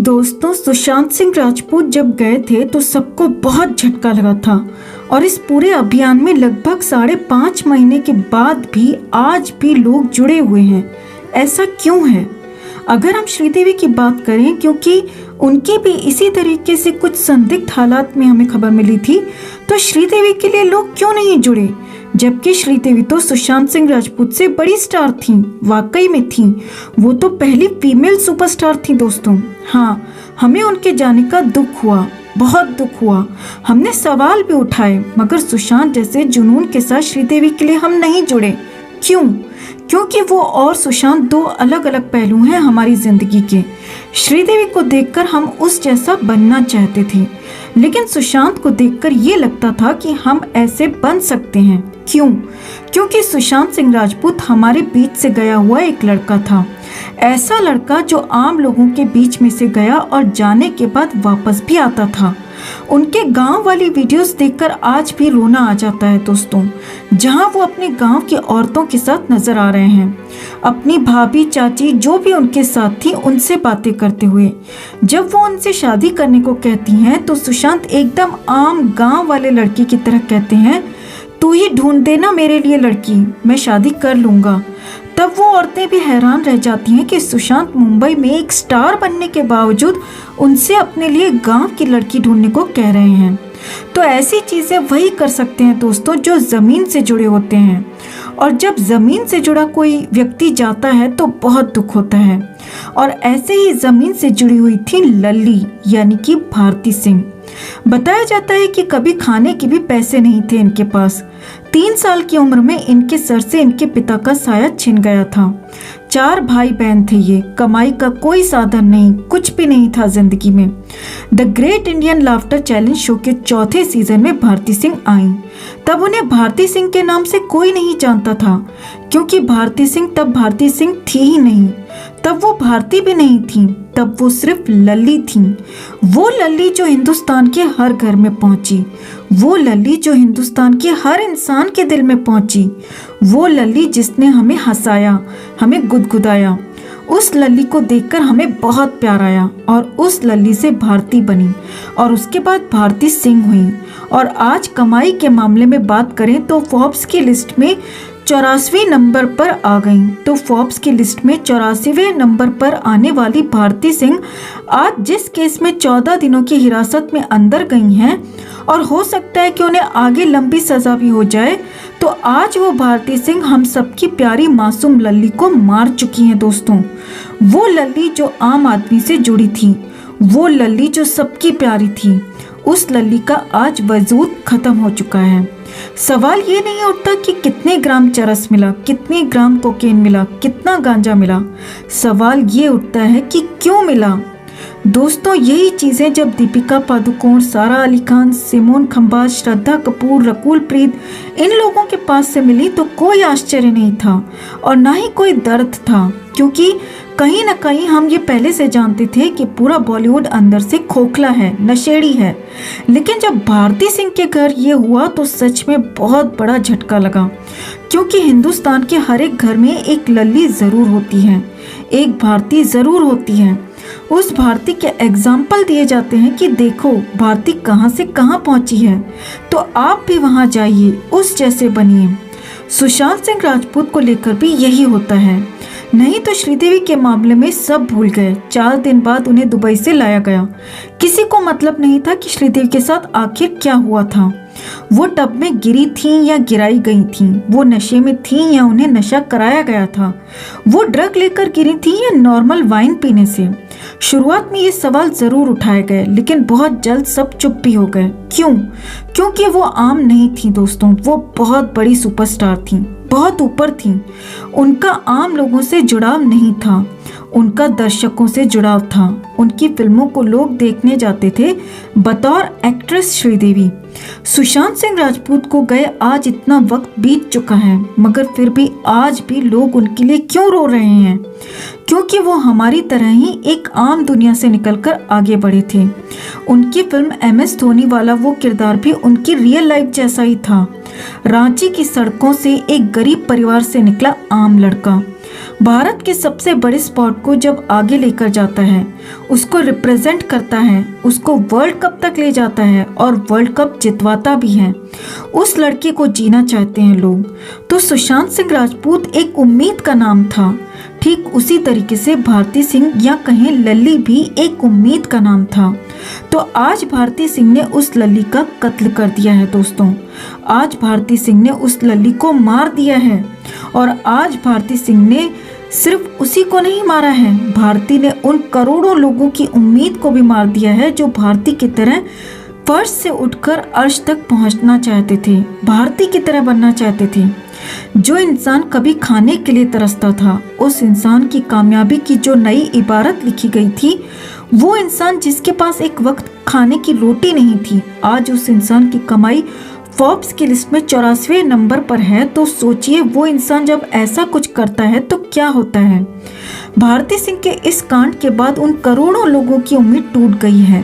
दोस्तों, सुशांत सिंह राजपूत जब गए थे तो सबको बहुत झटका लगा था और इस पूरे अभियान में लगभग 5.5 महीने के बाद भी आज भी लोग जुड़े हुए हैं। ऐसा क्यों है? अगर हम श्रीदेवी की बात करें, क्योंकि उनकी भी इसी तरीके से कुछ संदिग्ध हालात में हमें खबर मिली थी, तो श्रीदेवी के लिए लोग क्यों नहीं जुड़े? जबकि श्रीदेवी तो सुशांत सिंह राजपूत से बड़ी स्टार थी, वाकई में थी। वो तो पहली फीमेल सुपरस्टार थी दोस्तों। हाँ, हमें उनके जाने का दुख हुआ, बहुत दुख हुआ। हमने सवाल भी उठाए, मगर सुशांत जैसे जुनून के साथ श्रीदेवी के लिए हम नहीं जुड़े। क्यों? क्योंकि वो और सुशांत दो अलग अलग पहलू हैं हमारी जिंदगी के। श्रीदेवी को देखकर हम उस जैसा बनना चाहते थे, लेकिन सुशांत को देखकर ये लगता था कि हम ऐसे बन सकते हैं। क्यों? क्योंकि सुशांत सिंह राजपूत हमारे बीच से गया हुआ एक लड़का था, ऐसा लड़का जो आम लोगों के बीच में से गया और जाने के बाद वापस भी आता था। उनके गांव वाली वीडियोस देखकर आज भी रोना आ जाता है दोस्तों, जहां वो अपने गांव की औरतों के साथ नजर आ रहे हैं, अपनी भाभी चाची जो भी उनके साथ थी उनसे बातें करते हुए। जब वो उनसे शादी करने को कहती हैं तो सुशांत एकदम आम गांव वाले लड़की की तरह कहते हैं, तू ही ढूंढ देना मेरे लिए लड़की, मैं शादी कर लूंगा। तब वो औरतें भी हैरान रह जाती हैं कि सुशांत मुंबई में एक स्टार बनने के बावजूद उनसे अपने लिए गांव की लड़की ढूंढने को कह रहे हैं। तो ऐसी चीज़ें वही कर सकते हैं दोस्तों जो ज़मीन से जुड़े होते हैं, और जब ज़मीन से जुड़ा कोई व्यक्ति जाता है तो बहुत दुख होता है। और ऐसे ही ज़मीन से जुड़ी हुई थी लल्ली, यानी कि भारती सिंह। बताया जाता है कि कभी खाने के भी पैसे नहीं थे इनके पास। 3 साल की उम्र में इनके सर से इनके पिता का साया छिन गया था। 4 भाई बहन थे ये, कमाई का कोई साधन नहीं, कुछ भी नहीं था जिंदगी में। The great Indian laughter challenge show के 4थे सीजन में भारती सिंह आई। तब उन्हें भारती सिंह के नाम से कोई नहीं जानता था, क्योंकि भारती सिंह तब भारती सिंह थी ही नहीं। तब वो भारती भी नहीं थी, तब वो सिर्फ लल्ली थी। वो लल्ली जो हिंदुस्तान के हर घर में पहुंची, वो लल्ली जो हिंदुस्तान के हर इंसान के दिल में पहुंची, वो लल्ली जिसने हमें हंसाया, हमें गुदगुदाया। उस लल्ली को देखकर हमें बहुत प्यार आया और उस लल्ली से भारती बनी और उसके बाद भारती सिंह हुई। और आज कमाई के मामले में बात करें तो फोर्ब्स की लिस्ट में 84वें नंबर पर आ गई। तो फोर्ब्स की लिस्ट में 84वें नंबर पर आने वाली भारती सिंह आज जिस केस में 14 दिनों की हिरासत में अंदर गई हैं, और हो सकता है कि उन्हें आगे लंबी सजा भी हो जाए, तो आज वो भारती सिंह हम सबकी प्यारी मासूम लल्ली को मार चुकी हैं दोस्तों। वो लल्ली जो आम आदमी से जुड़ी थी, वो लल्ली जो सबकी प्यारी थी, उस लल्ली का आज वजूद खत्म हो चुका है। सवाल ये नहीं उठता कि कितने ग्राम चरस मिला, कितने ग्राम कोकेन मिला, कितना गांजा मिला। सवाल ये उठता है कि क्यों मिला। दोस्तों, यही चीज़ें जब दीपिका पादुकोण, सारा अली खान, सिमोन खंबाज, श्रद्धा कपूर, रकुल प्रीत इन लोगों के पास से मिली तो कोई आश्चर्य नहीं था और ना ही कोई दर्द था, क्योंकि कहीं ना कहीं हम ये पहले से जानते थे कि पूरा बॉलीवुड अंदर से खोखला है, नशेड़ी है। लेकिन जब भारती सिंह के घर ये हुआ तो सच में बहुत बड़ा झटका लगा, क्योंकि हिंदुस्तान के हर एक घर में एक लल्ली ज़रूर होती है, एक भारती ज़रूर होती है। उस भारती के एग्जाम्पल दिए जाते हैं कि देखो भारती कहाँ से कहाँ पहुँची है, तो आप भी वहाँ जाइए, उस जैसे बनिए। सुशांत सिंह राजपूत को लेकर भी यही होता है। नहीं तो श्रीदेवी के मामले में सब भूल गए। 4 दिन बाद उन्हें दुबई से लाया गया। किसी को मतलब नहीं था कि श्रीदेवी के साथ आखिर क्या हुआ था। वो टब में गिरी थी या गिराई गई थी, वो नशे में थी या उन्हें नशा कराया गया था, वो ड्रग लेकर गिरी थी या नॉर्मल वाइन पीने से। शुरुआत में ये सवाल जरूर उठाए गए, लेकिन बहुत जल्द सब चुप भी हो गए। क्यों? क्योंकि वो आम नहीं थी दोस्तों, वो बहुत बड़ी सुपरस्टार थी, बहुत ऊपर थी। उनका आम लोगों से जुड़ाव नहीं था, उनका दर्शकों से जुड़ाव था। उनकी फिल्मों को लोग देखने जाते थे बतौर एक्ट्रेस श्रीदेवी। सुशांत सिंह राजपूत को गए आज इतना वक्त बीत चुका है, मगर फिर भी आज भी लोग उनके लिए क्यों रो रहे हैं? क्योंकि वो हमारी तरह ही एक आम दुनिया से निकलकर आगे बढ़े थे। उनकी फिल्म MS धोनी वाला वो किरदार भी उनकी रियल लाइफ जैसा ही था। रांची की सड़कों से एक गरीब परिवार से निकला आम लड़का, भारत के सबसे बड़े स्पोर्ट को जब आगे लेकर जाता है, उसको रिप्रेजेंट करता है, उसको वर्ल्ड कप तक ले जाता है और वर्ल्ड कप जितवाता भी है, उस लड़के को जीना चाहते हैं लोग। तो सुशांत सिंह राजपूत एक उम्मीद का नाम था। ठीक उसी तरीके से भारती सिंह या कहें लल्ली भी एक उम्मीद का नाम था। तो आज भारती सिंह ने उस लल्ली का कत्ल कर दिया है दोस्तों। आज भारती सिंह ने उस लल्ली को मार दिया है। और आज भारती सिंह ने सिर्फ उसी को नहीं मारा है, भारती ने उन करोड़ों लोगों की उम्मीद को भी मार दिया है जो भारती की तरह फर्श से उठकर अर्श तक पहुंचना चाहते थे, भारती की तरह बनना चाहते थे। जो इंसान कभी खाने के लिए तरसता था, उस इंसान की कामयाबी की जो नई इबारत लिखी गई थी, वो इंसान जिसके पास एक वक्त खाने की रोटी नहीं थी, आज उस इंसान की कमाई फोर्ब्स की लिस्ट में 84वें नंबर पर है। तो सोचिए वो इंसान जब ऐसा कुछ करता है तो क्या होता है। भारती सिंह के इस कांड के बाद उन करोड़ों लोगों की उम्मीद टूट गई है।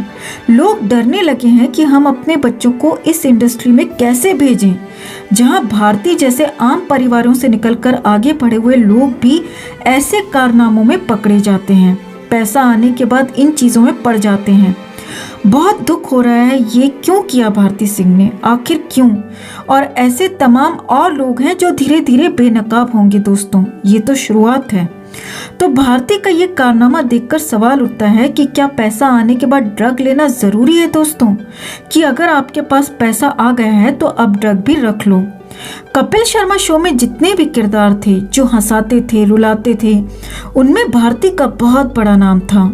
लोग डरने लगे हैं कि हम अपने बच्चों को इस इंडस्ट्री में कैसे भेजें, जहां भारती जैसे आम परिवारों से निकलकर आगे बढ़े हुए लोग भी ऐसे कारनामों में पकड़े जाते हैं, पैसा आने के बाद इन चीजों में पड़ जाते हैं। बहुत दुख हो रहा है, ये क्यों किया भारती सिंह ने, आखिर क्यों। और ऐसे तमाम और लोग हैं जो धीरे धीरे बेनकाब होंगे दोस्तों, ये तो शुरुआत है। तो भारती का ये कारनामा देखकर सवाल उठता है कि क्या पैसा आने के बाद ड्रग लेना जरूरी है दोस्तों, कि अगर आपके पास पैसा आ गया है तो अब ड्रग भी रख लो। कपिल शर्मा शो में जितने भी किरदार थे जो हंसाते थे, रुलाते थे, उनमें भारती का बहुत बड़ा नाम था।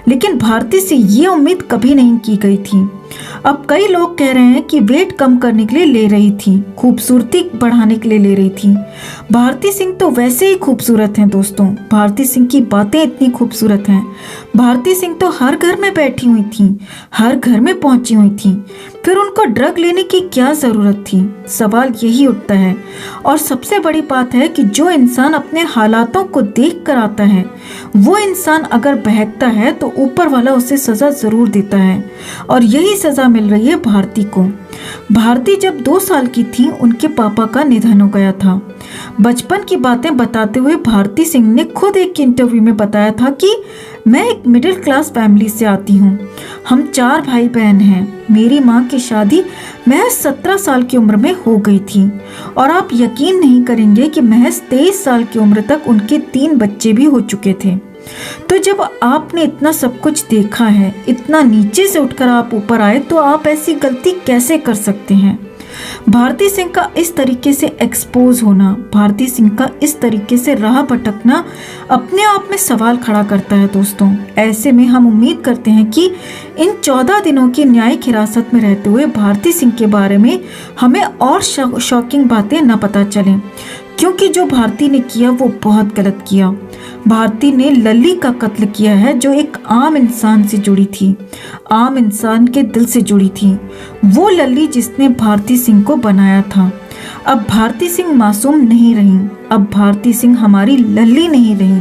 लेकिन भारती से ये उम्मीद कभी नहीं की गई थी। अब कई लोग कह रहे हैं कि वेट कम करने के लिए ले रही थी, खूबसूरती बढ़ाने के लिए ले रही थी। भारती सिंह तो वैसे ही खूबसूरत हैं दोस्तों, भारती सिंह की बातें इतनी खूबसूरत हैं। भारती सिंह तो हर घर में बैठी हुई थी, हर घर में पहुंची हुई थी, फिर उनको ड्रग लेने की क्या जरूरत थी, सवाल यही उठता है। और सबसे बड़ी बात है कि जो इंसान अपने हालातों को देख कर आता है, वो इंसान अगर बहकता है तो ऊपर वाला उसे सजा जरूर देता है, और यही सजा मिल रही है भारती को। भारती जब 2 साल की थी, उनके पापा का निधन हो गया था। बचपन की बातें बताते हुए भारती सिंह ने खुद एक इंटरव्यू में बताया था कि मैं एक मिडिल क्लास फैमिली से आती हूँ, हम 4 भाई बहन हैं, मेरी माँ की शादी महज 17 साल की उम्र में हो गई थी, और आप यकीन नहीं करेंगे कि महज 23 साल की उम्र तक उनके 3 बच्चे भी हो चुके थे। तो जब आपने इतना सब कुछ देखा है, इतना नीचे से उठकर आप ऊपर आए, तो आप ऐसी गलती कैसे कर सकते हैं। भारती सिंह का इस तरीके से एक्सपोज होना, भारती सिंह का इस तरीके से राह भटकना अपने आप में सवाल खड़ा करता है दोस्तों। ऐसे में हम उम्मीद करते हैं कि इन 14 दिनों की न्यायिक हिरासत में रहते हुए भारती सिंह के बारे में हमें और शॉकिंग बातें न पता चलें, क्योंकि जो भारती ने किया वो बहुत गलत किया। भारती ने लल्ली का कत्ल किया है, जो एक आम इंसान से जुड़ी थी, आम इंसान के दिल से जुड़ी थी, वो लल्ली जिसने भारती सिंह को बनाया था। अब भारती सिंह मासूम नहीं रही, अब भारती सिंह हमारी लल्ली नहीं रही।